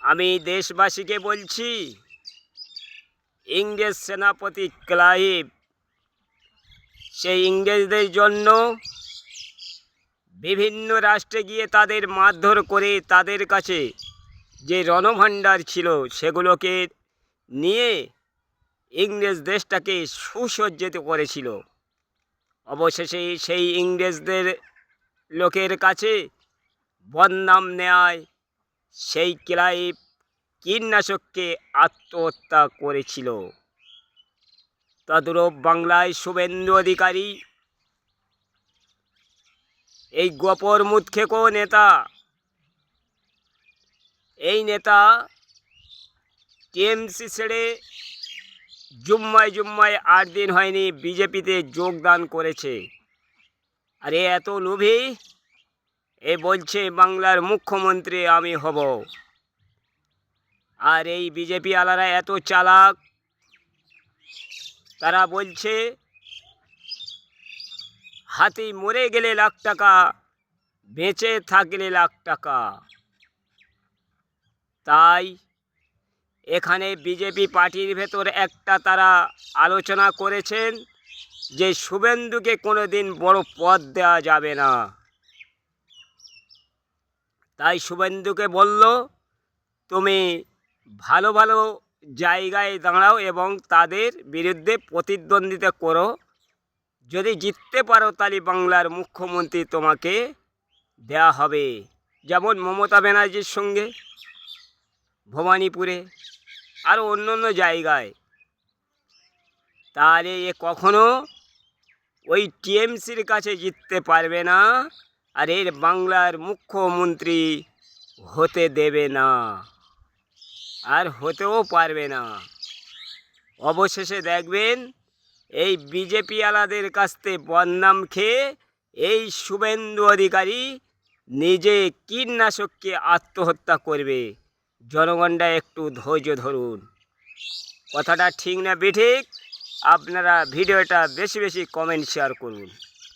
আমি দেশবাসীকে বলছি, ইংরেজ সেনাপতি ক্লাইভ সেই ইংরেজদের জন্য বিভিন্ন রাষ্ট্রে গিয়ে তাদের মারধর করে তাদের কাছে যে রণভাণ্ডার ছিল সেগুলোকে নিয়ে ইংরেজ দেশটাকে সুসজ্জিত করেছিল। অবশেষে সেই ইংরেজদের লোকের কাছে বদনাম নেয় সেই ক্লাইভ কীটনাশককে আত্মহত্যা করেছিল। তদ্রূপ বাংলায় শুভেন্দু অধিকারী এই গোপর মুৎখেকো নেতা, এই নেতা টিএমসি ছেড়ে জুম্মায় 8 দিন হয়নি বিজেপিতে যোগদান করেছে। আর এত লোভী, এ বলছে বাংলার মুখ্যমন্ত্রী আমি হব। আর এই বিজেপি আলারা এত চালাক, তারা বলছে হাতি মরে গেলে লাখ টাকা, বেঁচে থাকলে লাখ টাকা। তাই এখানে বিজেপি পার্টির ভেতর একটা তারা আলোচনা করেছেন যে শুভেন্দুকে কোনো দিন বড় পদ দেওয়া যাবে না। তাই শুভেন্দুকে বলল, তুমি ভালো ভালো জায়গায় দাঁড়াও এবং তাদের বিরুদ্ধে প্রতিদ্বন্দ্বিতা করো। যদি জিততে পারো তাহলে বাংলার মুখ্যমন্ত্রী তোমাকে দেয়া হবে। যেমন মমতা ব্যানার্জির সঙ্গে ভবানীপুরে আরও অন্য অন্য জায়গায়। তাহলে এ কখনো ওই টিএমসির কাছে জিততে পারবে না, আর এর বাংলার মুখ্যমন্ত্রী হতে দেবে না, আর হতেও পারবে না। অবশেষে দেখবেন এই বিজেপি আলাদের কাছ থেকে বদনাম খেয়ে এই শুভেন্দু অধিকারী নিজে কীটনাশককে আত্মহত্যা করবে। জনগণরা একটু ধৈর্য ধরুন। কথাটা ঠিক না বেঠিক, আপনারা ভিডিওটা বেশি বেশি কমেন্ট শেয়ার করুন।